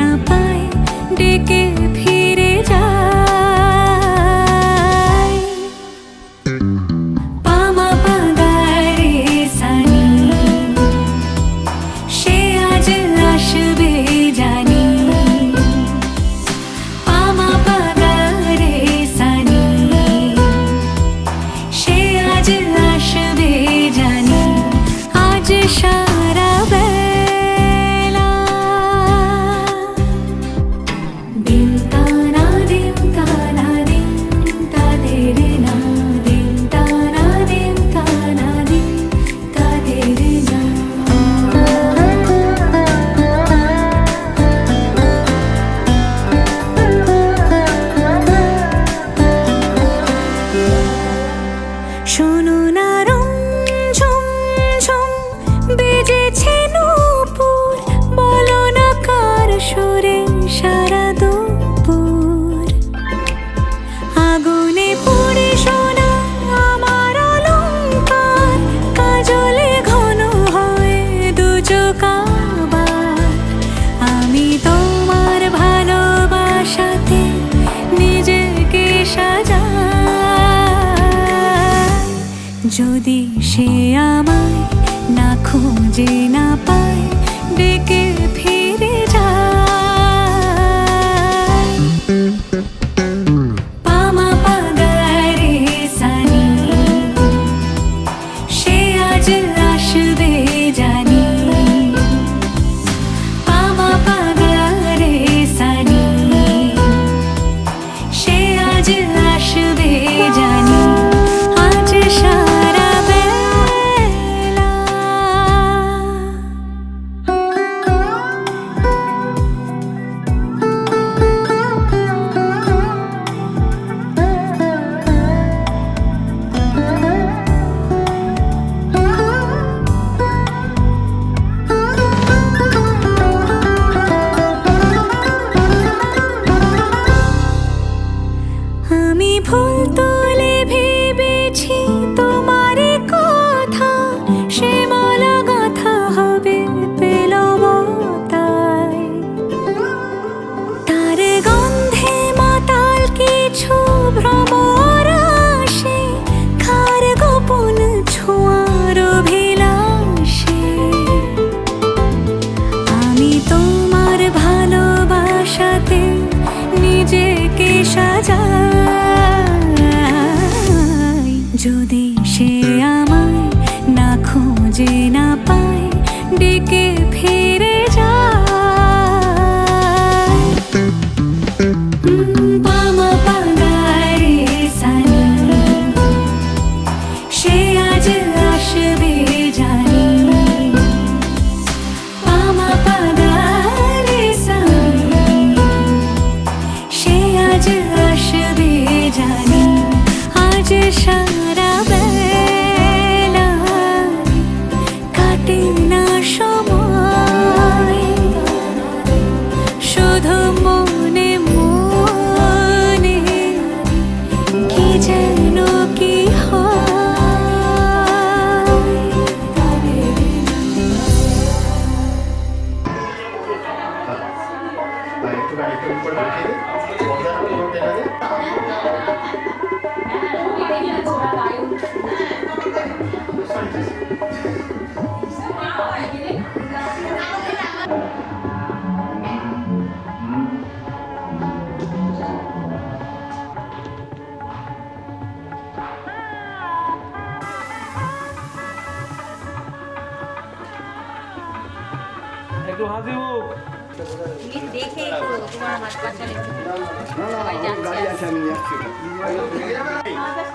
না পাই ডেকে ফিরে যাই। পামা পাগারে সানি সে আজ আসবে জানি। পামা পাগারে সানি সে আজ আসবে জানি। আজ সারা বেলা দিন তানা দিন তানা দিন তাদের না দিন তানা দিন তানা দিন তাদের না। শোনো না রঞ্ঝম ঝম বেজেছে নূপুর, বলো না কার সুরে সারা দুপুর। আগুনে পুড়ে সোনা আমার অলংকার, কাজলে ঘন হয় দু চোখ আবার। আমি তোমার ভালোবাসাতে নিজেকে সাজাই। যদি সে আমায় না খুঁজে না পায় ডেকে ফিরে যায়। পামা পাগারে সানি সে আজ আসবে জানি। পামা পাগারে সানি সে আজ আসবে জানি। আজ সারা বেলা আমি ভুল তোলে ভেবেছি তোমার কথা, সে মালা গাঁথা হবে পেলাম তাই। তার গন্ধে মাতাল কিছু ভ্রমর আসে, কার গোপন ছোঁয়ার অভিলাষে। আমি তোমার ভালোবাসাতে নিজেকে সাজাই। যদি সে আমায় না খুঁজে না পায় ডেকে ফিরে যায়। পামা পাগারে সানি সে আজ আসবে জানি। পামা পাগারে সানি সে আজ আসবে জানি। আজ সারা বেলা কাটে না সময়, শুধু মনে মনে কি যেন কি একটু হাসি হোক। দেখে একটু তোমার হাত পা চলে সবাই যাচ্ছে।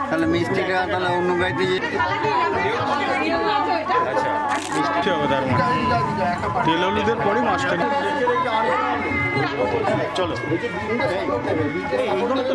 তাহলে মিষ্টিটা তাহলে অন্য গাড়িতে মিষ্টি হবে তার মানে তেল হলুদের পরে মাছটা চলো। এইগুলো তো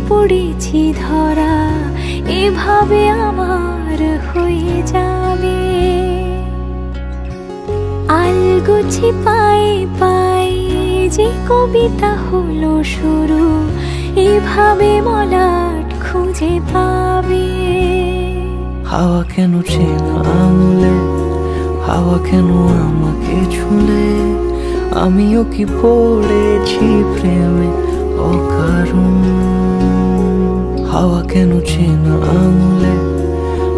পড়েছি ধরা, এভাবে আমার হয়ে যাবে। আলগোছি পায়ে পায়ে যে কবিতা হলো শুরু, এভাবে মলাট খুঁজে পাবে। হাওয়া কেন চেনা আঙুলে, হাওয়া কেন আমাকে ছুলে, আমিও কি পড়েছি প্রেমে অকারণ। হাওয়া কেন চেনা আঙুলে,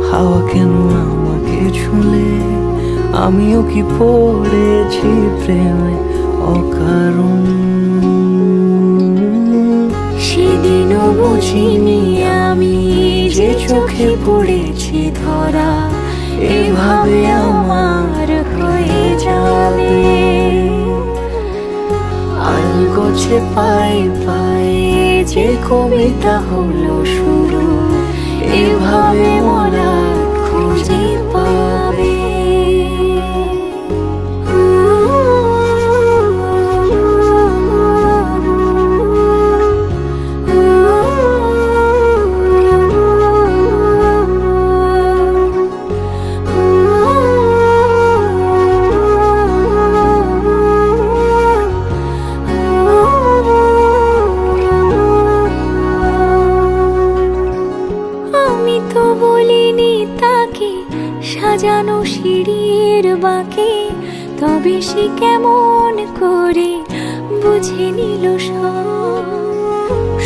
হাওয়া কেন আমাকে ছুলে, আমিও কি পড়েছি প্রেমে অকারণ। সেদিনও বুঝিনি আমি যে চোখে পড়েছি ধরা, এভাবে আমার হয়ে যাবে। আলগোছে পায়ে পায়ে যে কবিতা হলো শুরু, এভাবে মলাট খুঁজে পাবে। আমি তো বলিনি তাকে সাজানো সিঁড়ির বাঁকে, তবে সে কেমন করে বুঝে নিল সব।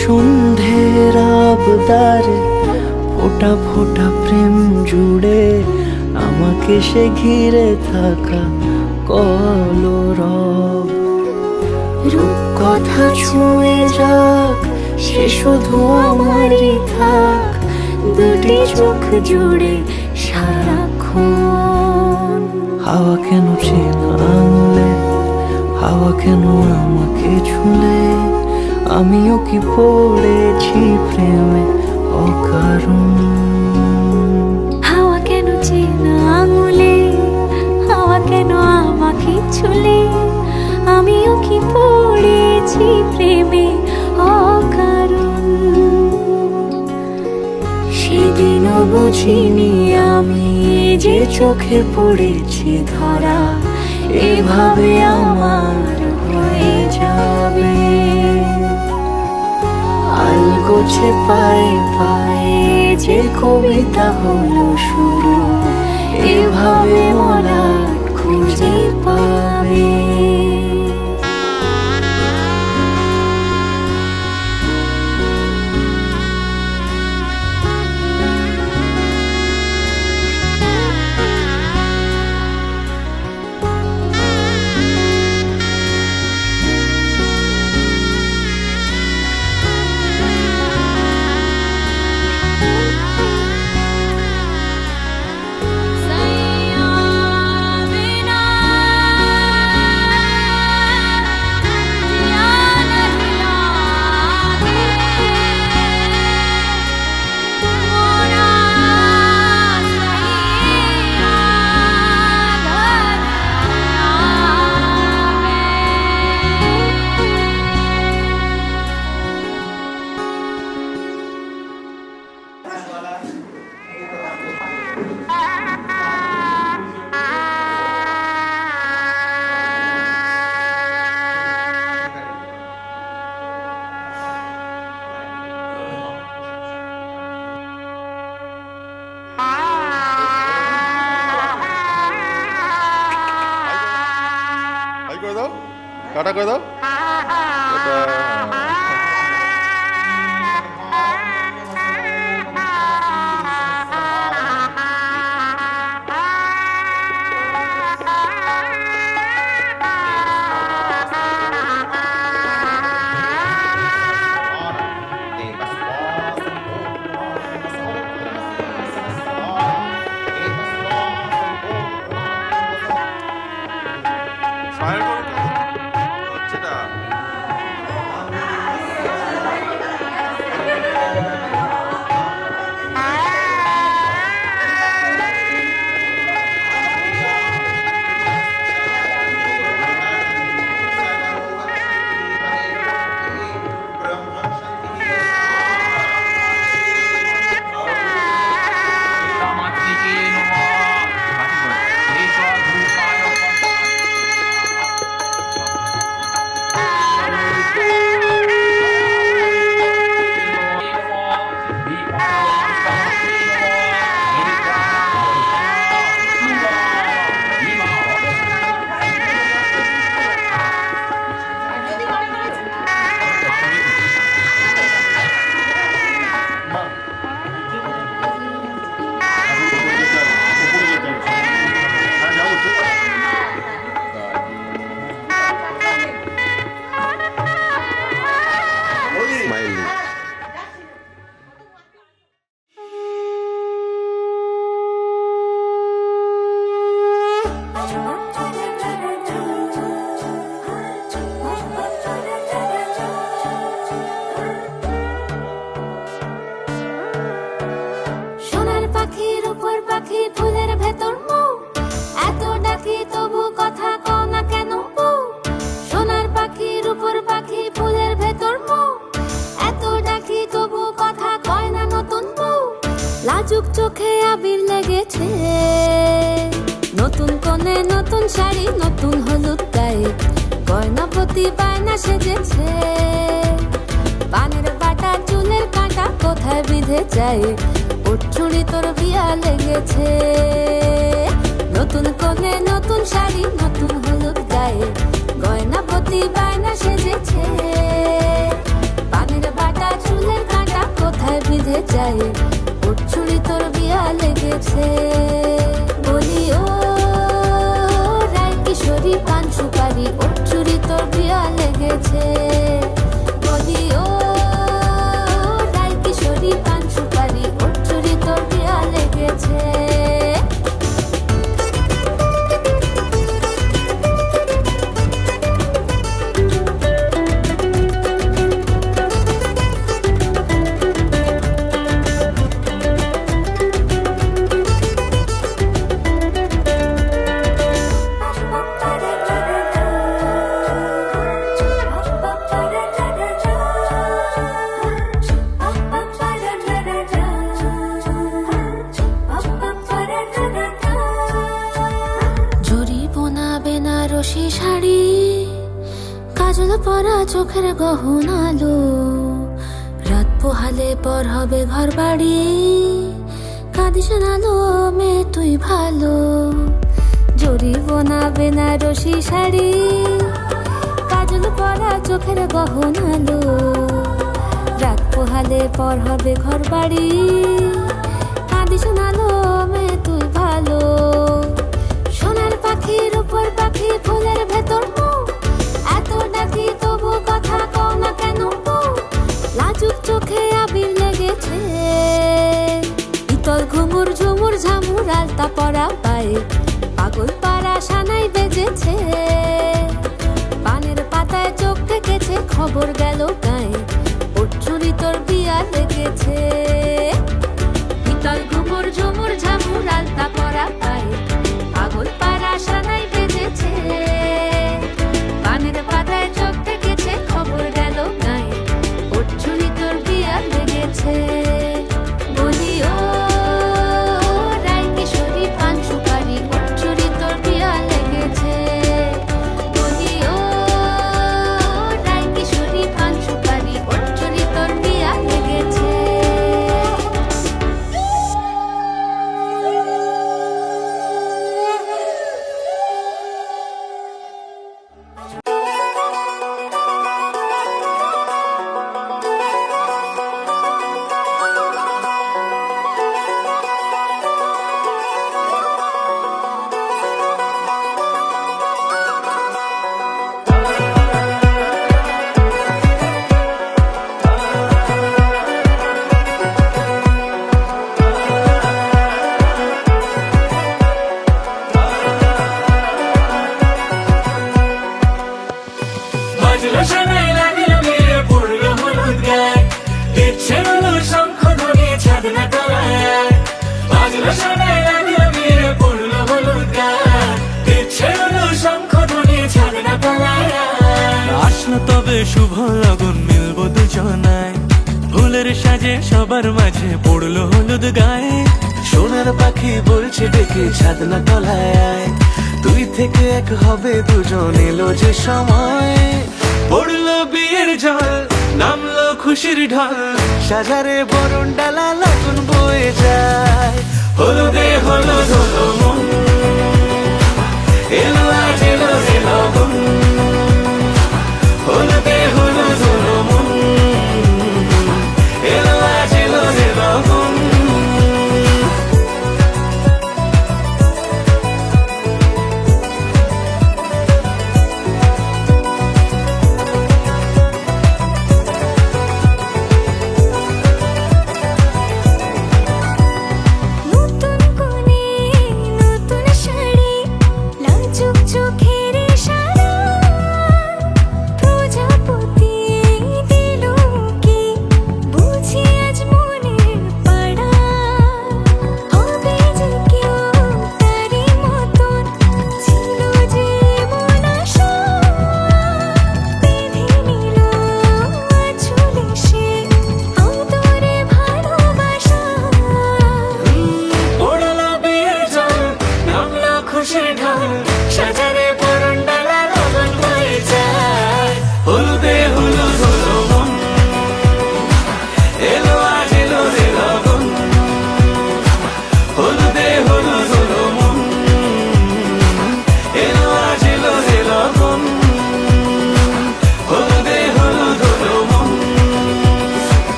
সন্ধ্যের আবদারে ফোটা ফোটা প্রেম জুড়ে, আমাকে সে ঘিরে থাকা কলরব। রূপকথা ছুঁয়ে যাক, সে শুধু আমারই থাক, দুটি চোখ জুড়ে সারাক্ষণ। হাওয়া কেন চেনা আঙুলে, হাওয়া কেন আমাকে ছুলে, আমিও কি পড়েছি প্রেমে অকারণ। হাওয়া কেন চেনা আঙুলে, হাওয়া কেন আমাকে ছুলে, আমিও কি পড়েছি প্রেমে অকারণ। সেদিনও বুঝিনি আমি যে চোখে পড়েছি ধরা, এভাবে আমার হয়ে যাবে। আলগোছে পায়ে পায়ে যে কবিতা হলো শুরু, এভাবে মলাট খুঁজে পাবে। হাই করে দাও, টাটা করে দাও। স্মাইল করো তো, হচ্ছে না। পাখি ফুলের ভেতর মৌ, এত ডাকি তবু কথা কও না কেন বউ? সোনার পাখি রূপোর পাখি ফুলের ভেতর মৌ, এত ডাকি তবু কথা কয় না নতুন বউ। লাজুক চোখে আবির লেগেছে, নতুন কোণে নতুন শাড়ি নতুন হলুদ গায়ে, গয়নাপতি বায়না সেজেছে। পানের বাটা চুলের কাঁটা কোথায় বিঁধে যায়, ওর চুড়ি তোর বিয়া লেগেছে। নতুন কোণে নতুন শাড়ি নতুন হলুদ গায়ে, গয়নাপতি বায়না সেজেছে। পানের বাটা চুলের কাঁটা কোথায় বিঁধে যায়, ওর চুড়ি তোর বিয়া লেগেছে। বলি ও রায় কিশোরী পান সুপারি, ওর চুড়ি তোর বিয়া লেগেছে। বলি ও রায় কিশোরী পান সুপারি, ওর চুড়ি তোর বিয়া লেগেছে। জরি বোনা বেনারসি শাড়ি, কাজল পরা চোখের গহনালো, রাত পোহালে পর হবে ঘর বাড়ি, কাঁদিস নালো মেয়ে তুই ভালো। জরি বোনা বেনারসি শাড়ি, কাজল পরা চোখের গহনালো, রাত পোহালে পর হবে ঘর বাড়ি, কাঁদিস নালো মেয়ে তুই ভালো। সোনার পাখি রূপোর পাখি ফুলের ভেতর মৌ, এত ডাকি তবু কথা কও না কেন বউ? লাজুক চোখে আবির লেগেছে, ইতল ঘুমুর ঝুমুর ঝামুর আলতা পরা পায়ে, পাগল পাড়া সানাই বেজেছে। পানের পাতায় চোখ থেকেছে খবর গেল গায়ে, ওর চুরি তোর বিয়া লেগেছে। ইতল ঘুমুর ঝুমুর ঝামুর আলতা পরা পায়ে, পাগল পাড়া সানাই বেজেছে। পানের পাতায় চোখ থেকেছে খবর গেল গায়ে, ওর চুরি তোর বিয়া লেগেছে। বলি ও রায় কিশোরী পান সুপারি, ওর চুরি তোর বিয়া লেগেছে। বলি ও রায় কিশোরী পান সুপারি, ওর চুরি তোর বিয়া লেগেছে। বাজলো শোনাই লাগিল বিয়ে পড়লো হলুদ গায়ে, ইচ্ছে হলো শঙ্খ ধ্বনি ছাদ না তলায়। বাজলো শোনাই লাগিল বিয়ে পড়লো হলুদ গায়ে, ইচ্ছে হলো শঙ্খ ধ্বনি ছাদ না তলায়। আসলো তবে শুভ লগন মিলবো দুজনায়, ফুলের সাজে সবার মাঝে পড়লো হলুদ গায়ে। সোনার পাখি বলছে ডেকে ছাদ না তলায়, তুই থেকে এক হবে দুজন, এলো যে সময়। পড়লো বিয়ের জল, নামলো খুশির ঢল, সাজারে বরণ ডালা লগন বয়ে যায়। হলুদে হলুদ হলো মন, এলো আজ এলো রে লগন। হলুদে হলুদ হলো মন, এলো আজ এলো রে লগন।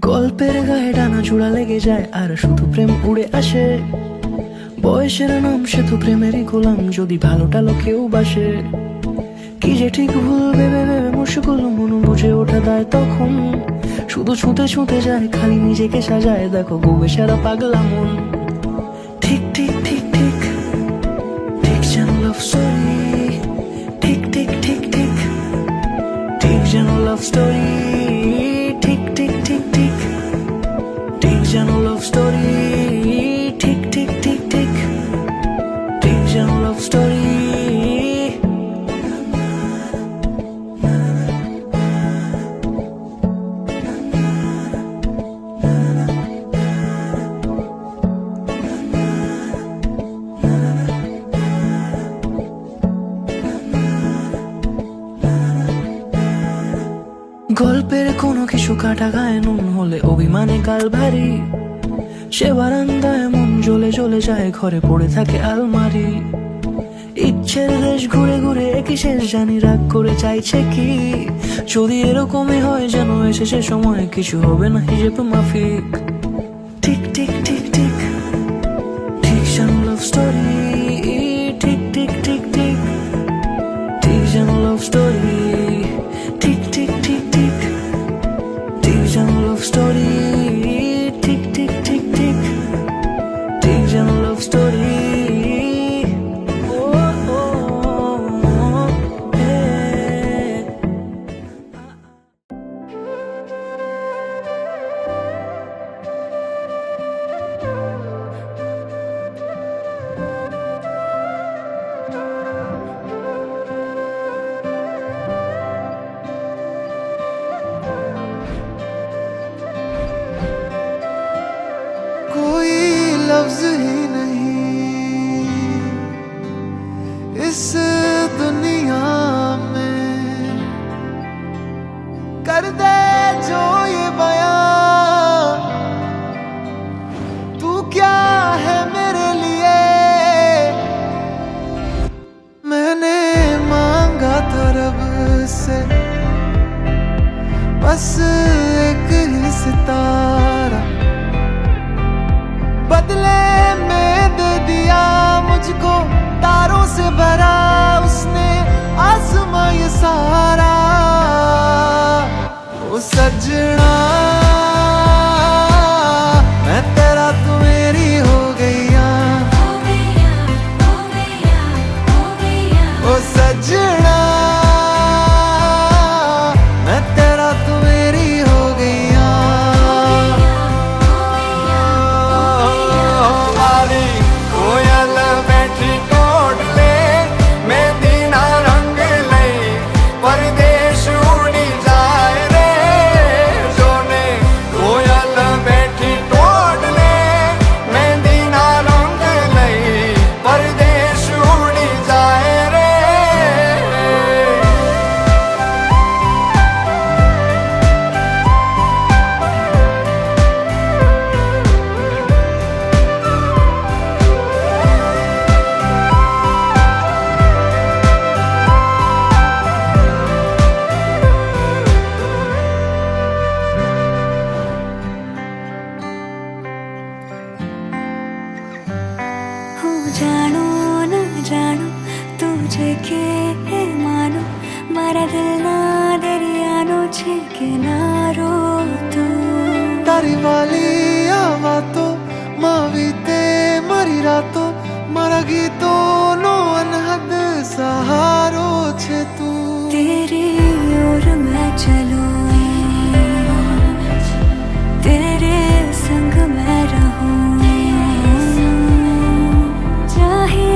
গল্পের গায়ে ডানা জোড়া লেগে যায় আর শুধু প্রেম উড়ে আসে। বয়সের নাম সে তো প্রেমেরই গোলাম, যদি ভালোটা লোকেও বাসে। কি যে ঠিক ভুল ভেবে ভেবে মুশকুল, মন বুঝে ওঠা দেয় তখন। শুধু ছুঁতে ছুঁতে যায়, খালি নিজেকে সাজায়, দেখো গোবে সারা পাগলা মন। ঠিক ঠিক ঠিক ঠিক ঠিক যেন লাভ স্টোরি, ঠিক ঠিক ঠিক ঠিক ঠিক যেন লাভ স্টোরি, ঠিক ঠিক ঠিক ঠিক ঠিক যেন লাভ স্টোরি, ঠিক ঠিক ঠিক ঠিক ঠিক যেন লাভ স্টোরি। গল্পের কোনো কিছু কাটা গায়ে নুন হলে অভিমানে গাল ভারী। সে বারান্দায় মন জ্বলে জ্বলে যায়, ঘরে পড়ে থাকে আলমারি। ইচ্ছের দেশ ঘুরে ঘুরে একই শেষ জানি, রাগ করে চাইছে কি। যদি এরকমই হয় যেন এসেছে সময়, কিছু হবে না হিসেবে মাফিক। ঠিক ঠিক ঠিক ঠিক ঠিক যেন লাভ স্টোরি, ঠিক ঠিক ঠিক ঠিক ঠিক যেন লাভ স্টোরি, ঠিক ঠিক ঠিক ঠিক ঠিক যেন লাভ স্টোরি, ঠিক ঠিক ঠিক ঠিক ঠিক যেন লাভ স্টোরি। लफ्ज ही नहीं इस दुनिया में कर दे जो ये बयां, तू क्या है मेरे लिए। मैंने मांगा था रब से बस एक ही सितारा, बदले में दे दिया मुझको तारों से भरा उसने आसमां ये सारा। ओ सजना मैं तेरा तू मेरी हो गईया, ओ सजना मैं तेरा तू मेरी हो गईया। कोयल बैठ जानो न जानो तुझे के मानो मारा दिल ना दरियानो छे किनारो तू तारी वाली आवातो मावीते मरी रातो मारा गीतो नो अनहद सहारो छे तू तेरी ओर मैं चलूं तेरे संग मैं रहूं चाहे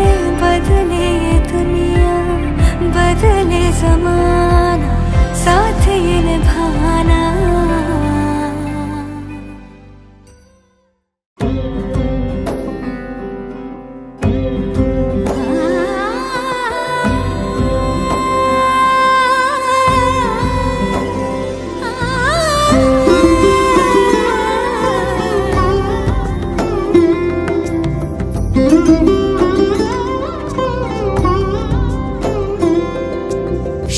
बदले ये दुनिया बदले ज़माना साथ ये निभाना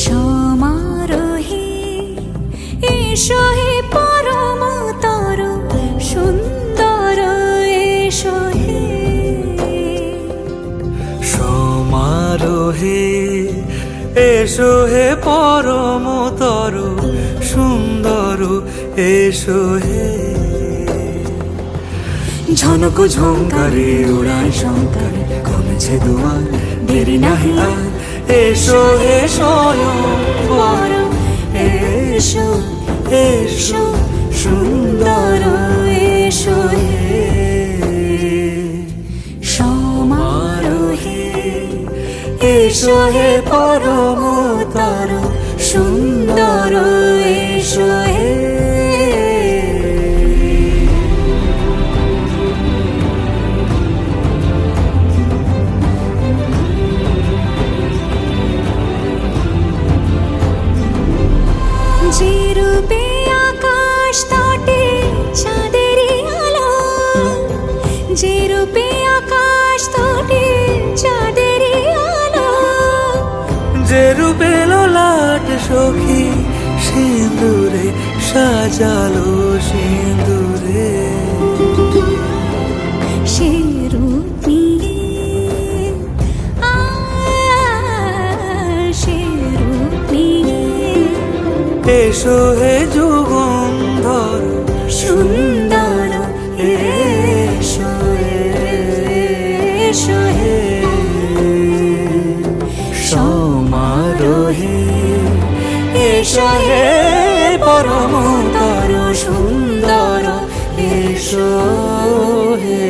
সমারোহে এসো হে পরম তর সুন্দর এসো হে সমারোহে এসো হে পরমতর সুন্দর এসো হে ঝনক ঝঙ্কারে উড়ায় শঙ্কারে কমেছে দুয়ার দেরি নাহি আর এসো হে স্বয়ং পরম এসো এসো সুন্দর এসো হে সমারোহে এসো হে পরমতর সুন্দর এসো হে যে রূপে আকাশ তটে চাঁদেরই আলো যে রূপে আকাশ তটে চাঁদেরই আলো যে রূপে ললাট সখী সিঁদুরে সাজালো সিঁদুরে সে রূপ নিয়ে সে রূপ নিয়ে এসো হে যুগন্ধর সুন্দর এসো এসো হে সমারোহে এসো হে পরমতর সুন্দর এসো হে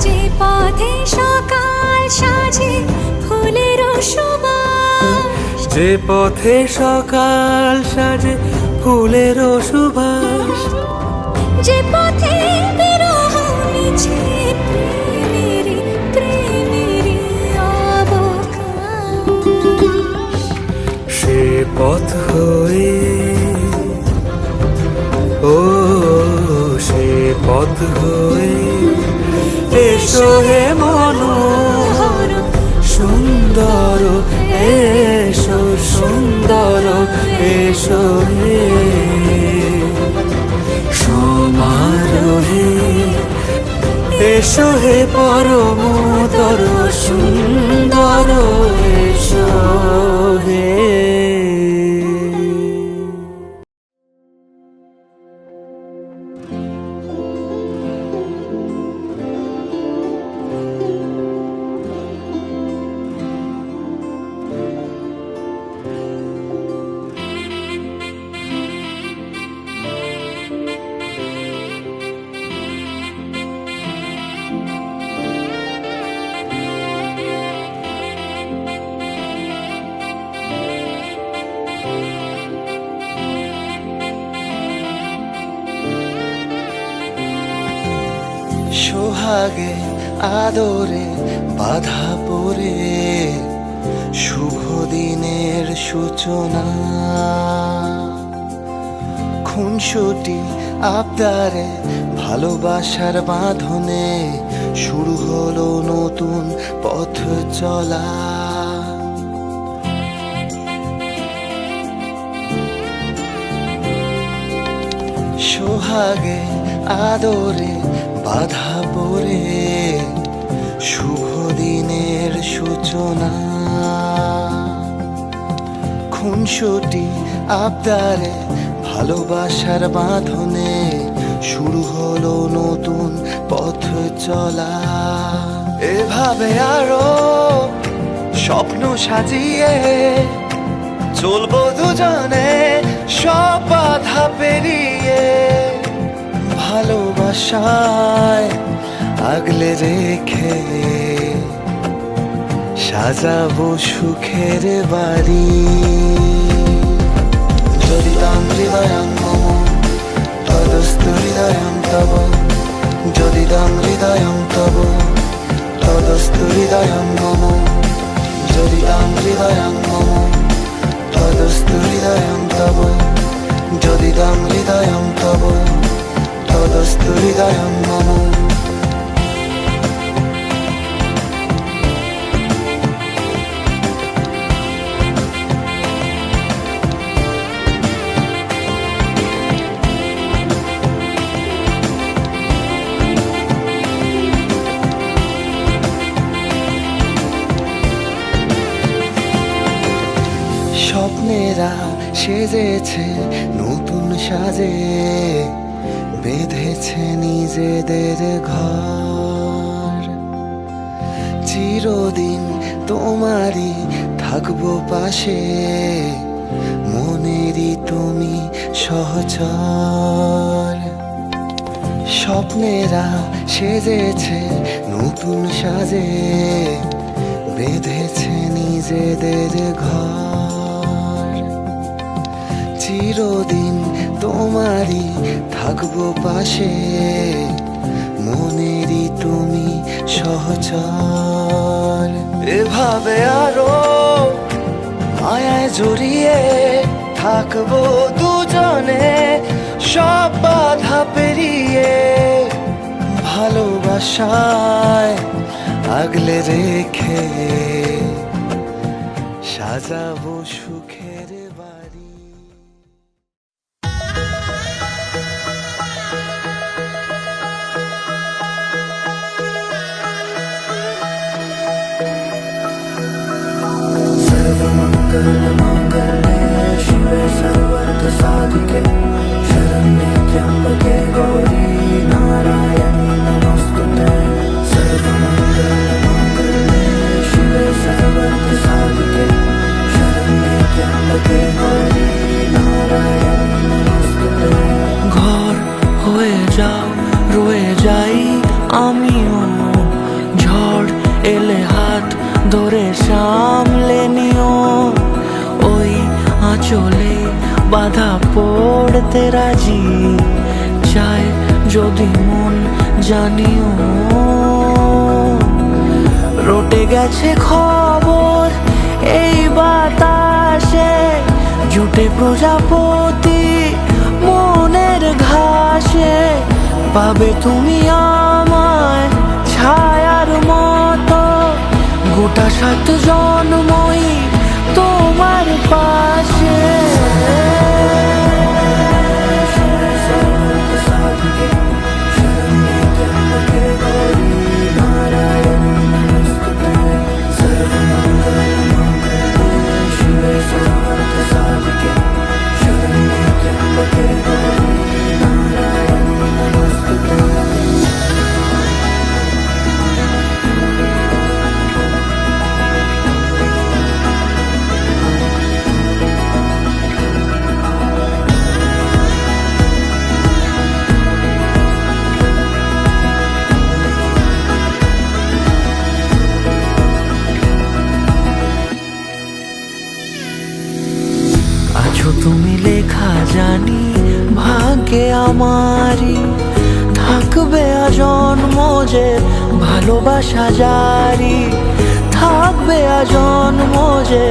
যে পথে সকাল সাজে ফুলের সুবাস যে পথে সকাল সাজে ফুলের সুবাস যে পথে বিরহ মিছে প্রেমেরই প্রেমেরই অবকাশ সে পথ হয়ে ও সে পথ হয়ে এসো হে মনোহর সুন্দর এসো সুন্দর এসো হে সমারোহে এসো হে পরমতর সুন্দর এসো হে সোহাগে আদরে বাধা পড়ে শুভ দিনের সূচনা খুনসুটি আবদারে ভালোবাসার বাঁধনে শুরু হলো নতুন পথ চলা সোহাগে আদরে বাধা পড়ে শুভ দিনের সূচনা, খুনসুটি আবদারে ভালোবাসার বাঁধনে শুরু হলো নতুন পথ চলা। এভাবে আরো স্বপ্ন সাজিয়ে চলবো দুজনে সব বাধা পেরিয়ে, ভালোবাসায় আগলে রেখে সাজাবো সুখের বাড়ি। যদি তাম হৃদয়ং মম তদস্তু হৃদয়ং তব, যদি তাম হৃদয়ং তব তদস্তু হৃদয়ং মম, যদি তাম হৃদয়ং মম তদস্তু হৃদয়ং তব, যদি তাম হৃদয়ং তব তদস্তু হৃদয়ং মম। স্বপ্নেরা সেজেছে নতুন সাজে, বেঁধেছে নিজেদের ঘর। চিরদিন তোমারই থাকবো পাশে, মনেরই তুমি সহচর। স্বপ্নেরা সেজেছে নতুন সাজে, বেঁধেছে নিজেদের ঘর। চিরদিন তোমারই থাকবো পাশে, মনেরই তুমি সহচর। এভাবে আরো মায়ায় জড়িয়ে থাকবো দুজনে সব বাধা পেরিয়ে, ভালোবাসায় আগলে রেখে সাজাবো সুখের বাড়ি। सर्वमङ्गलमाङ्गल्ये शिवे सर्वार्थसाधिके शरण्ये त्र्यम्बके गौरी नारायणी नमोस्तुते। सर्वमङ्गलमाङ्गल्ये शिवे सर्वार्थसाधिके शरण्ये त्र्यम्बके गौरी नारायणी नमोस्तुते। ঘর হয়ে যাও রয়ে যাই আমিও, ঝড় এলে হাত ধরে সামলে নিও। ওই আঁচলে বাধা পড়তে রাজি, চাই যদি মন জানিও। রটে গেছে খবর এই বাতাসে, জুটে প্রজাপতি মনের ঘাসে। পাবে তুমি আমায় ছায়ার মতো, গোটা 7 জন্মই তোমার পাশে। তুমি লেখা জানি ভাগ্যে আমারই, থাকবে আজন্ম যে ভালোবাসা জারি। থাকবে আজন্ম যে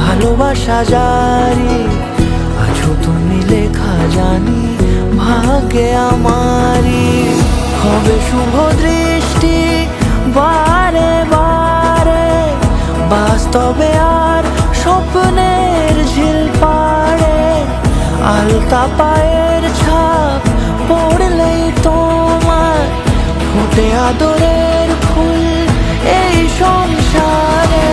ভালোবাসা জারি। আছো তুমি লেখা জানি ভাগ্যে আমারই। হবে শুভ দৃষ্টি বারে বারে, বাস্তবে আর স্বপ্নের ঝিল পাড়ে। আলতা পায়ের ছাপ আদরের ফুল এই সংসারে।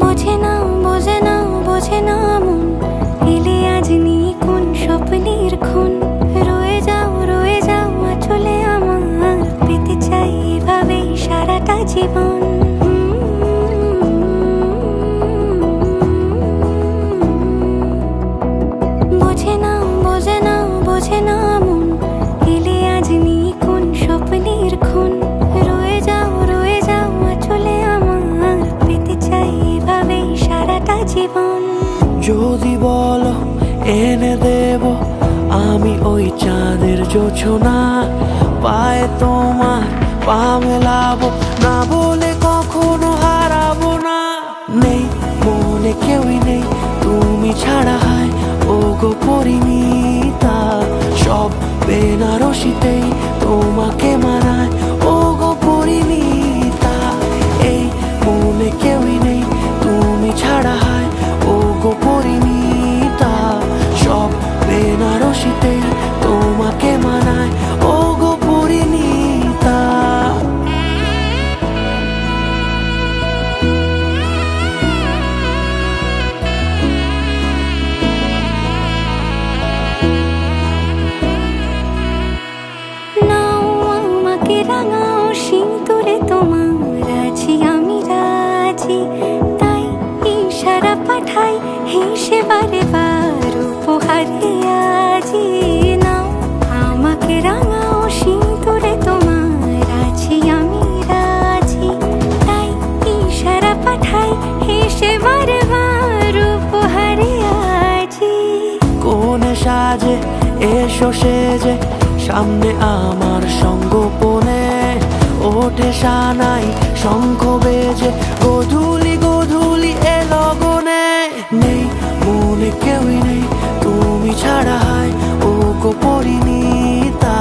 বোঝে না বোঝে না বোঝে না মন এলে আজ নিয়ে কোন স্বপ্নের খুন। রয়ে যাও চলে আমার পেতে চাই এভাবেই সারাটা জীবন। বোঝে না বোঝে না বোঝে না মন এলে আজ নিয়ে কোন স্বপ্নের খুন। রয়ে যাও চলে আমার পেতে চাই এভাবেই সারাটা জীবন। যদি বলো এনে দেব আমি ওই চাঁদের জোছনা, পায়ে তোমার পা মেলাবো, না বলে কখনো হারাবো না। নেই মনে কেউই নেই তুমি ছাড়া, হয় ও গো পরিণীতা। সব বেনারসিতেই তোমাকে মানায় ও গো পরিণীতা। এই মনে কেউই নেই তুমি ছাড়া, হয় ও গো পরিণীতা। সব বেনারসিতেই তোমাকে মানায় ও গো পরিণীতা। নাও আমাকে রাঙাও সিঁদুরে তোমার আছি আমি রাজি। তাই ইশারা পাঠাই হেসে বারে বার উপহারে আজি। নাও আমাকে রাঙাও সিঁদুরে তোমার আছি আমি রাজি। তাই ইশারা পাঠাই হেসে বারে বার উপহারে আজি। কোনে সাজে এসো সেজে সামনে আমার সঙ্গোপনে, ওঠে সানাই শঙ্খ বেজে গোধূলি গোধূলি এ লগনে। নেই মনে কেউই নেই তুমি ছাড়া, হয় ও গো পরিণীতা।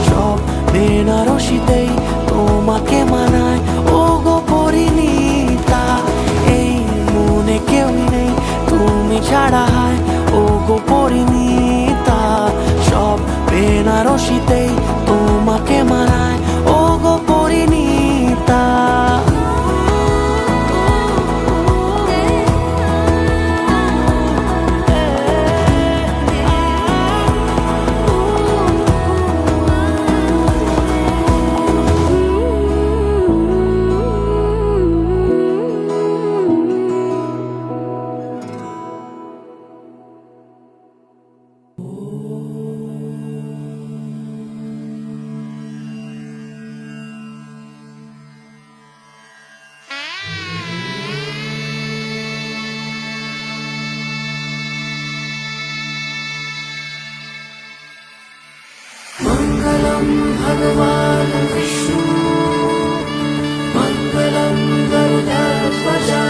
সব বেনারসিতেই তোমাকে মানায় ও গো পরিণীতা। এই মনে কেউই নেই তুমি ছাড়া, হয় ও গো পরিণীতা। সব বেনারসিতেই তোমাকে মানায় ও গো পরিণীতা। मंगलम भगवान विष्णु मंगलम गरुडध्वजा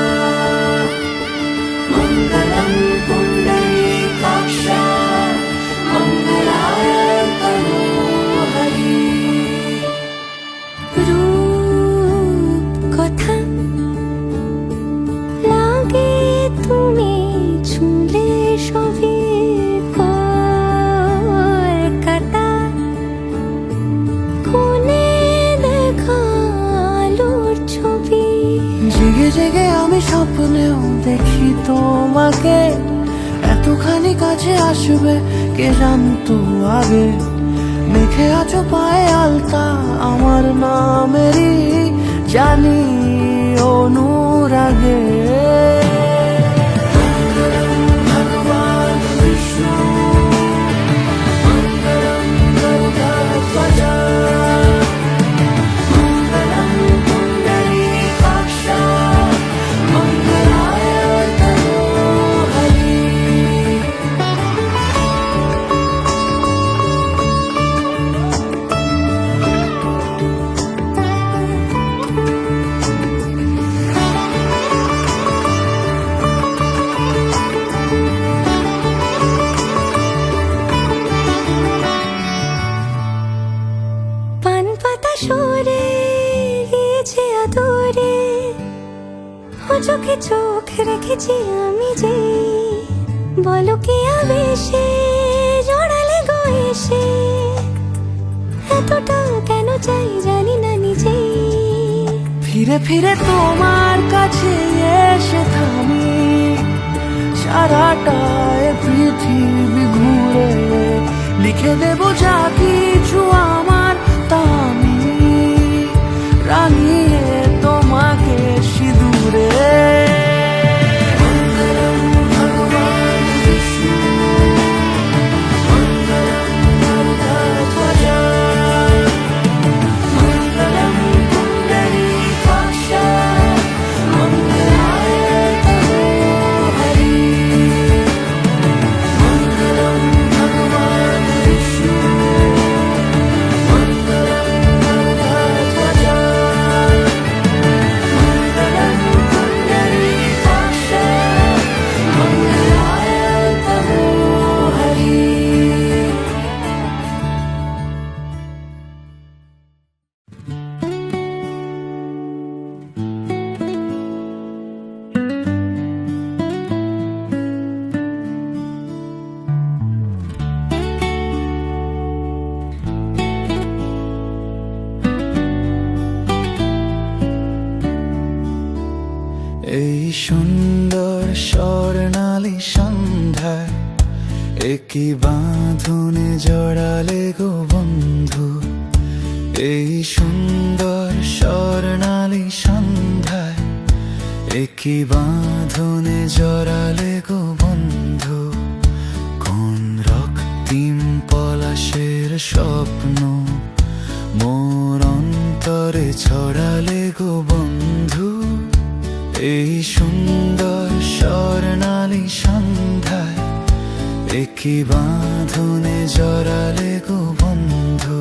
मंगलम पुंडरीकाक्षा मंगलाय तनोहरि। रूप কথা লাগে তুমি দেখি তোমাকে এতখানি কাছে আসবে কে জানতো আগে। মেখে আছো পায়ে আলতা আমার নামেরই, জানি অনুরাগে। ভগবান বিষ্ণু মঙ্গলম গরুড়ধ্বজ মঙ্গলম পুণ্ডরীকাক্ষ মঙ্গলায় তনোহরি। পান পাতা সরে গিয়েছে আদরে, ও চোখে চোখ রেখেছি আমি যে। বলো কি আবেশে জড়ালে গো এসে, এতটা কেন চাই জানি না নিজেই। ফিরে ফিরে তোমার কাছে এসে থামি, সারাটা এ পৃথিবী ঘুরে লিখে দেব যা কিছু আমার, তা আমি রাঙিয়ে তোমাকে সিঁদুরে। মঙ্গলম ভগবান বিষ্ণু মঙ্গলম গরুড়ধ্বজ মঙ্গলম পুণ্ডরীকাক্ষ মঙ্গলায় তনোহরি। মঙ্গলম ভগবান বিষ্ণু মঙ্গলম গরুড়ধ্বজ মঙ্গলম পুণ্ডরীকাক্ষ মঙ্গলায় তনোহরি। এই সুন্দর স্বর্ণালী সন্ধ্যায় একই বাঁধনে জড়ালে গো বন্ধু। এই সুন্দর স্বর্ণালী সন্ধ্যায় একই বাঁধনে জড়ালে গো বন্ধু। কোন রক্তিম পলাশের স্বপ্ন মোর অন্তরে ছড়ালে গো বন্ধু। এই সুন্দর স্বর্ণালী সন্ধ্যায় একই বাঁধনে জড়ালে গো বন্ধু।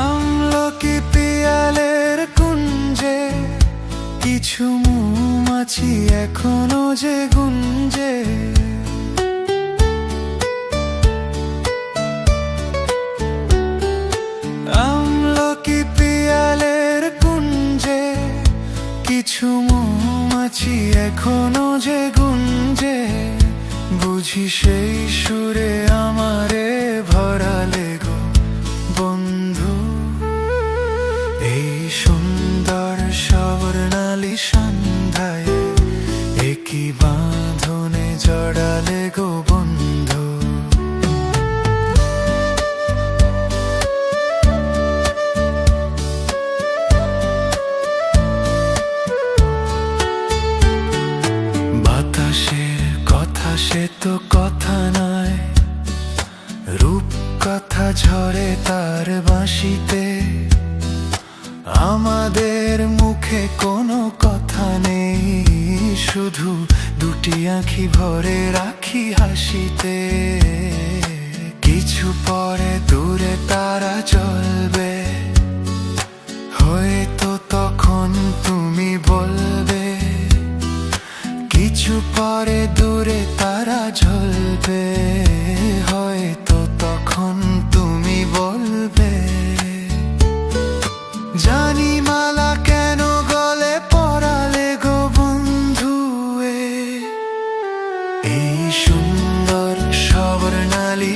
আমলকি পিয়ালের কুঞ্জে কিছু মৌমাছি এখনো যে গুঞ্জে। আমলকি পিয়ালের কুঞ্জে কিছু মৌমাছি এখনো যে গুঞ্জে। বুঝি সেই সুরে আমারে ভরালে গো বন্ধু। এই সুন্দর স্বর্ণালী সন্ধ্যায় একই বাঁধনে জড়ালে গো বন্ধু। বাতাসের কথা সে তো কথা নয়, রূপ কথা ঝরে তার বাঁশিতে। আমাদের মুখে কোনো কথা নেই, শুধু দুটি আঁখি ভরে রাখি হাসিতে। কিছু পরে দূরে তারা জ্বলবে, হয়তো তখন তুমি বলবে। কিছু পরে দূরে তারা জ্বলবে, হয়তো তখন তুমি বলবে। জানি মালা কেন গলে পরালে গো বন্ধু। এই সুন্দর স্বর্ণালী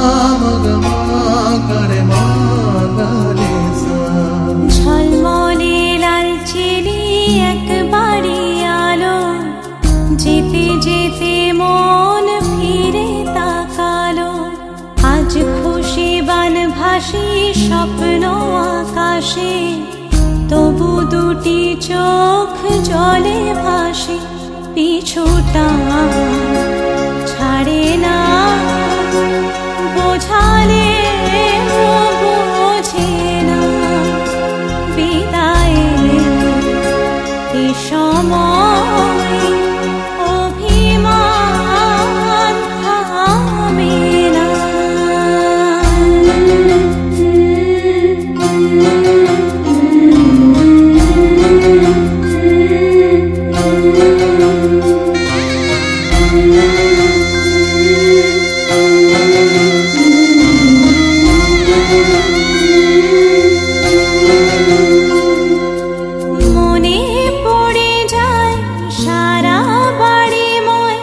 मगमा करे मागाले सा ঝলমলে লাল চিনি একবারই আলো যেতে যেতে মন ফিরে তাকালো আজ খুশি বান ভাসি স্বপ্ন আকাশে তবু দুটি চোখ জলে ভাসে পিছুটা ছাড়ে না বোঝালে বোঝে না বিদায়ের এ সময় অভিমান থামে না মনে পড়ে যায় সারা বাড়িময়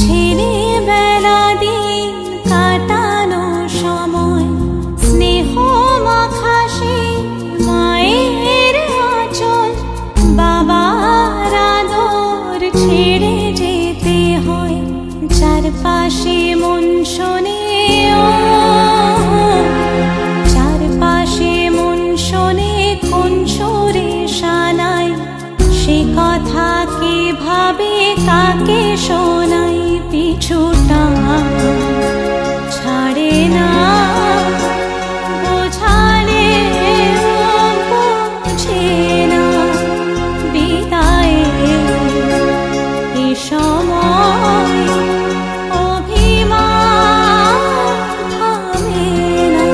ছেলেবেলা দিন কাটানো সময় স্নেহ মাখাসে মায়ের আঁচল বাবার আদর ছেড়ে যেতে হয় চারপাশে মন শোনে চারপাশে মন শোনে কোন সুরে শানাই সে কথা কে ভাবে কাকে শোনাই পিছুটা ছাড়ে না বোঝালে বোঝে না বিদায়ের এ সময় অভিমান থামে না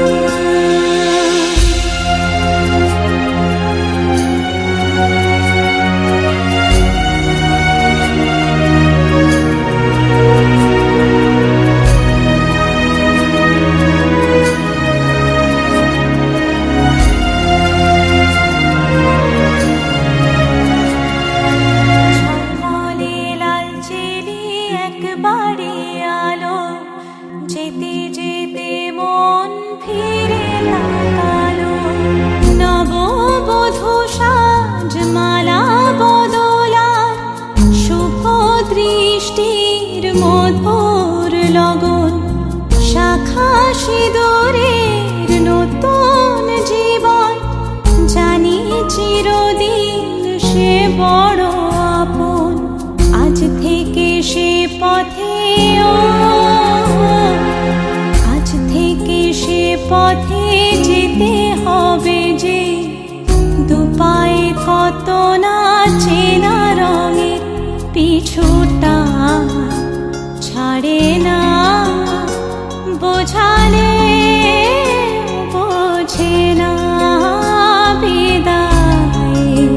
ঝলমলে লাল চিনি একবারই আলো যেতে যেতে মন ফিরে তাকালো নববধূ সাজমালা বদলার শুভ দৃষ্টির মধুর লগন শাখা সিঁদুরের নতুন জীবন জানি চিরদিন সে বড় আপন আজ থেকে সে পথে আজ থেকে সে পথে যেতে হবে যে দুপায়ে কত না চেনা রঙের পিছুটা ছাড়ে না বোঝালে বোঝে না বিদায়ের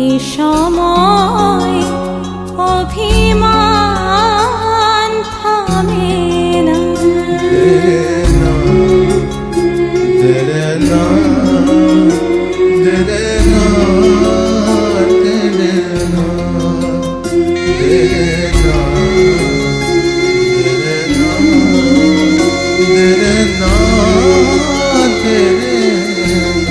এ সময় অভিমান থামে না तेरे नाम तेरे नाम तेरे नाम तेरे नाम तेरे नाम तेरे नाम।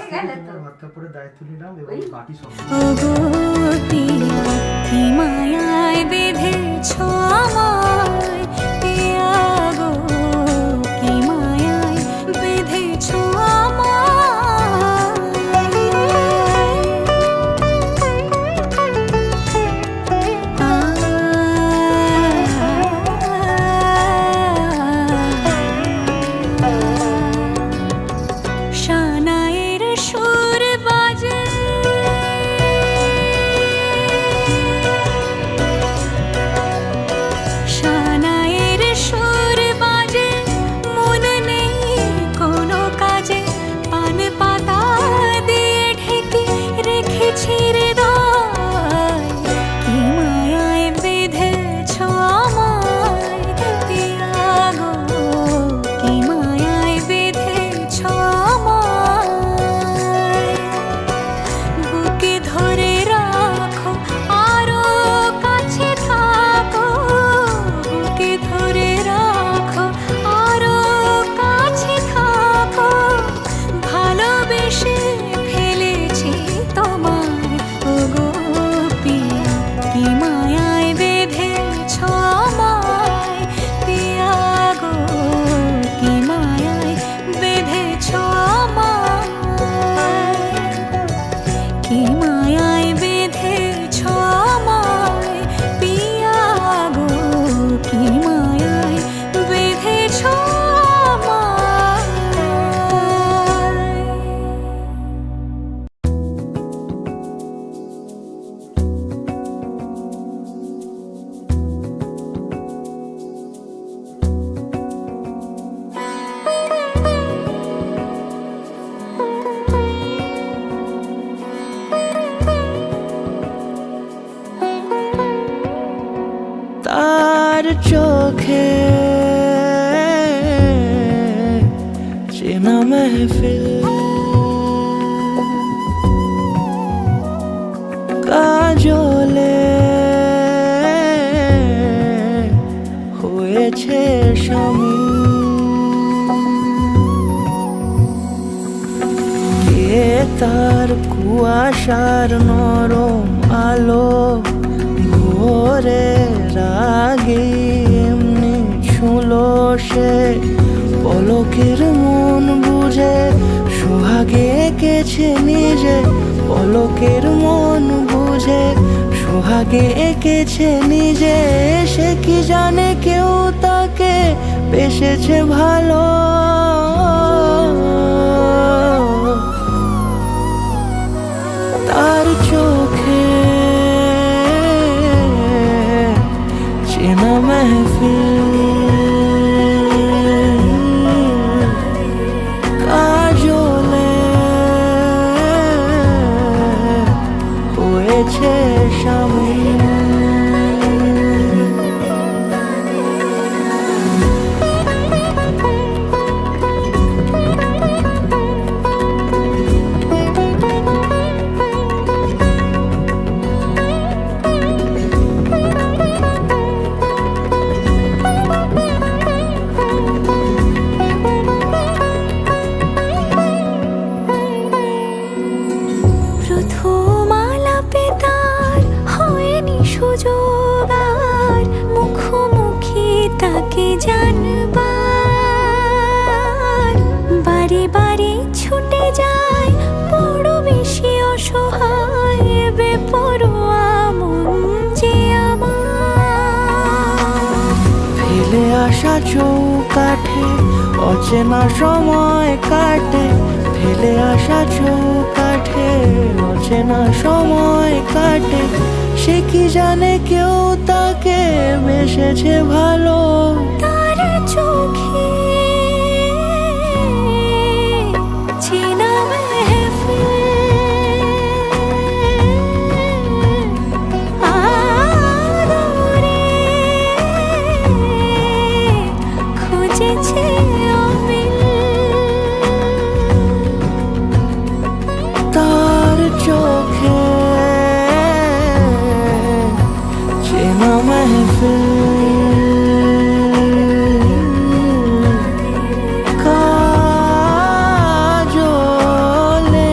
হয়ে গেল তো ভাত কাপড়ের দায়িত্ব নিলাম এবং বাকি সব ওগো পিয়া কি মায়ায় বেঁধেছ আমায় পিয়া গো কি মায়ায় বেঁধেছ শানায়ের সুর বাজে শানায়ের সুর বাজে মন নেই কোনো কাজে পান পাতা দিয়ে ঢেকে রেখেছি হৃদয় কি মায়ায় বেঁধেছ আমায় পিয়া গো কি মায়ায় বেঁধেছ আমায় বুকে ধরে রাখো আরো কাছে থাকো বুকে ধরে রাখো আরো কাছে থাকো ভালোবেসে ফেলেছি তোমায় ওগো পিয়া কি মায়ায় বেঁধেছ আমায় পিয়া গো কি মায়ায় বেঁধেছ আমায় কি মায়ায় বেঁধেছ আমায় পিয়া গো কি মায়ায় বেঁধেছ আমায় তার চোখে চেনা মেহফিল কাজলে হয়েছে শামিল কে তার কুয়াশার নরম আলো ভোরের আগে এমনি ছুঁলো সে পলকের মন বুঝে সোহাগে এঁকেছে নিজে পলকের মন বুঝে সোহাগে এঁকেছে নিজে সে কি জানে কেউ তাকে বেসেছে ভালো তার চোখে চেনা মেহফিল কাজলে হয়েছে শামিল প্রথম আলাপে তার হয়নি সুযোগ আর মুখোমুখি তাকে জানবার বারে বারে ছুটে যায় বড় বেশি অসহায় বেপরোয়া মন যে আমার ফেলে আসা চৌকাঠে অচেনা সময় কাটে ফেলে আসা চৌকাঠে অচেনা সময় কাটে সে কি জানে কেউ তাকে বেসেছে ভালো তার চোখে চেনা মেহফিল আদরে খুঁজেছে অমিল তার চোখে চেনা মেহফিল কাজলে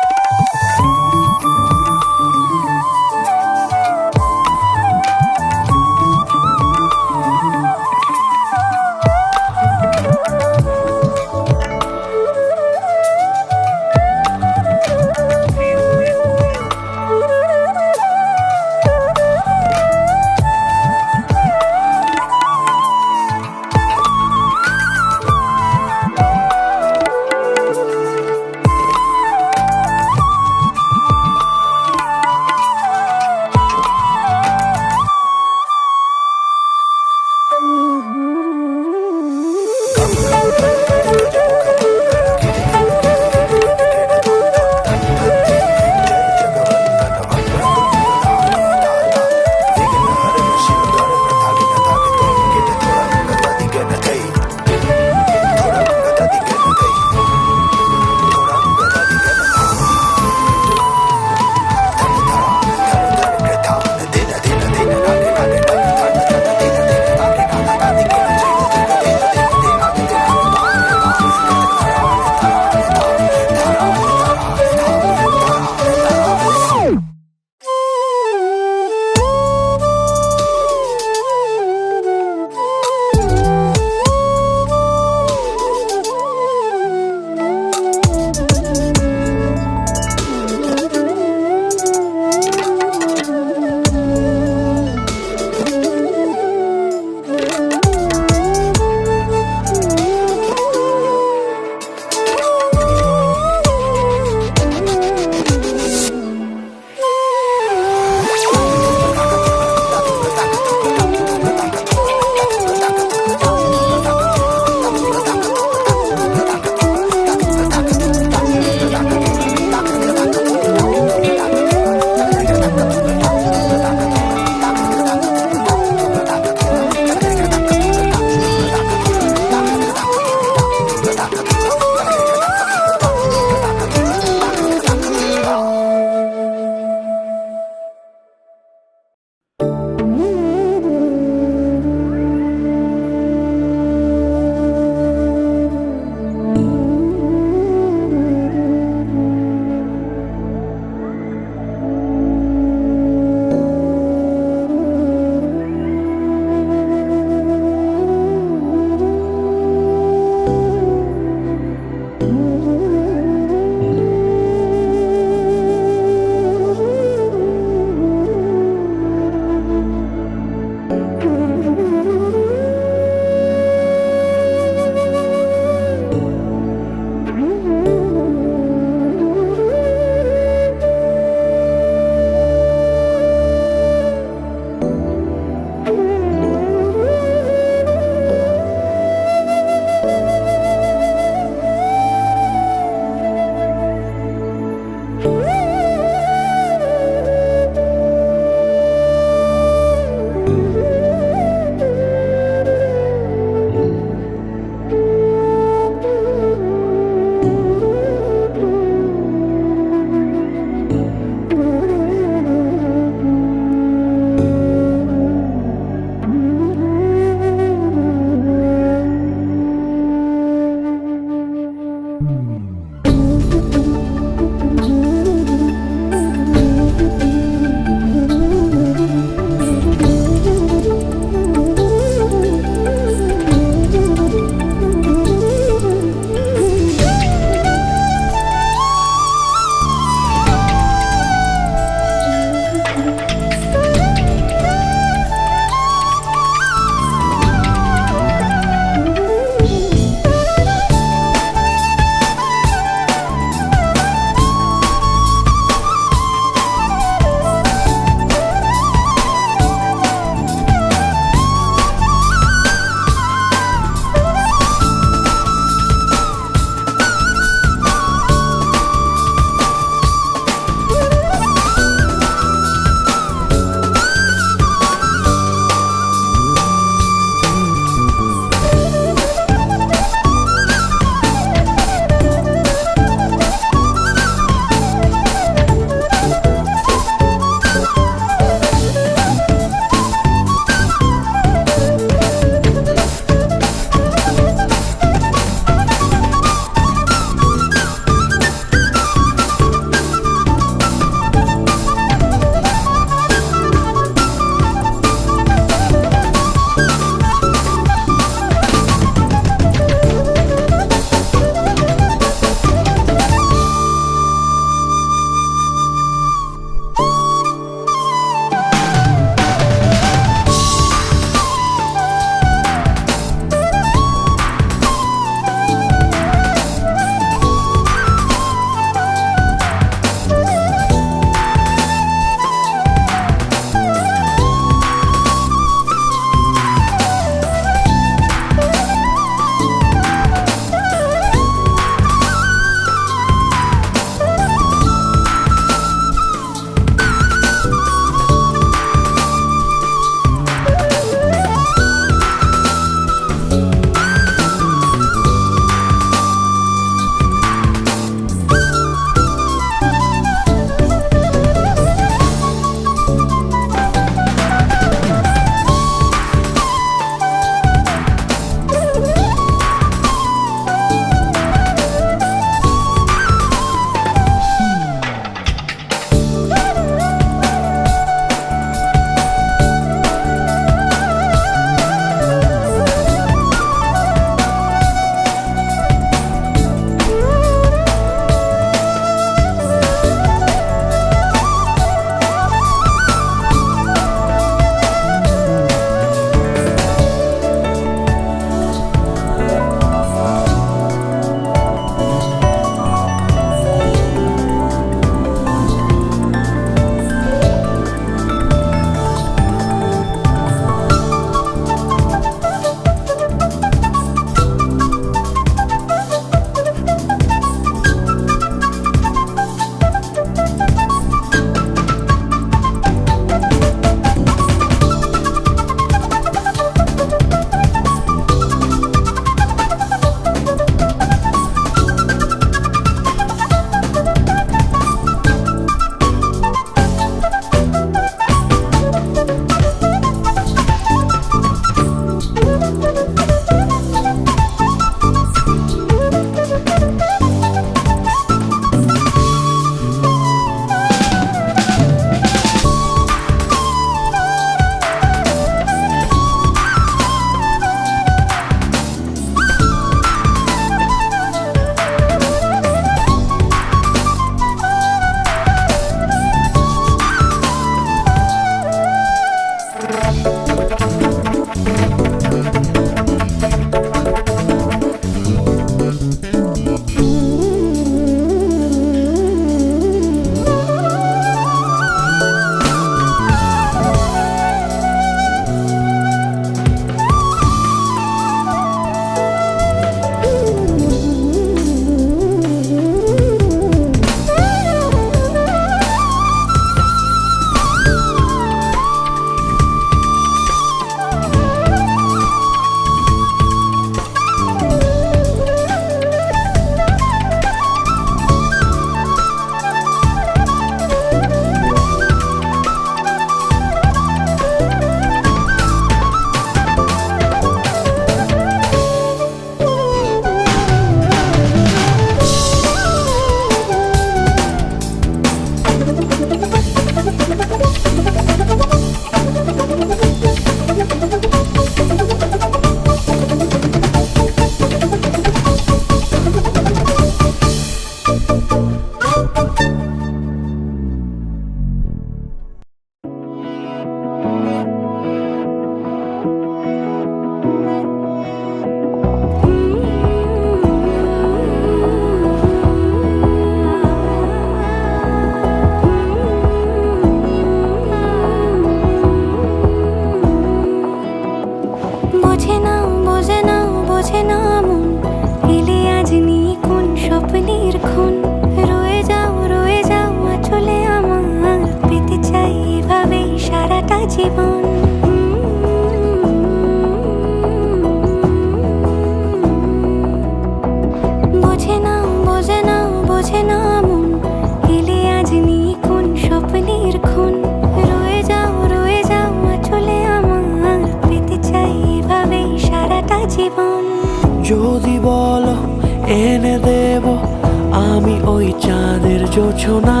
জোছনা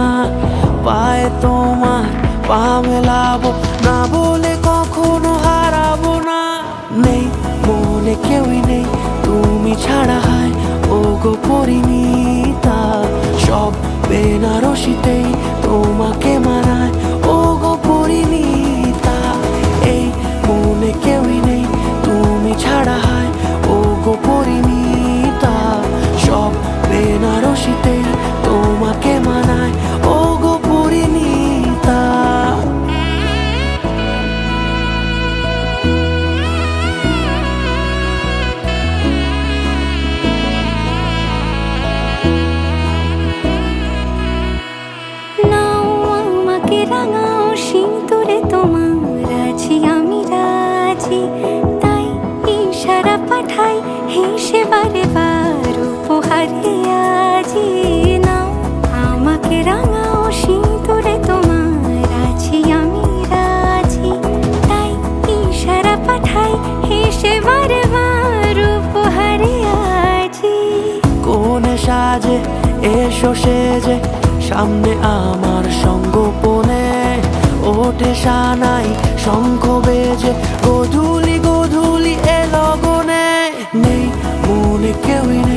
পায়ে তোমার পা মেলাবো না বলে কখনো হারাবো না। নেই মনে কেউই নেই তুমি ছাড়া, হয় ও গো পরিণীতা। সব বেনারসিতেই তোমাকে মানায় ও গো পরিণীতা। এই মনে কেউই নেই তুমি ছাড়া, হয় ও গো পরিণীতা। সব বেনারসিতেই তোমাকে মানায় ও গো পরিণীতা। নাও আমাকে রাঙাও সিঁদুরে তোমার আছি আমি রাজি। তাই ইশারা পাঠাই হেসে বারে বার উপহারে আজি। নাও আমাকে রাঙাও সিঁদুরে তোমার আছি আমি রাজি। তাই ইশারা পাঠাই হেসে বারে বার উপহারে আজি। কোনে সাজে এসো সেজে সামনে আমার সঙ্গোপনে, ওঠে সানাই শঙ্খ বেজে গধূলি গধূলি এ লগনে। নেই মনে কেউই নেই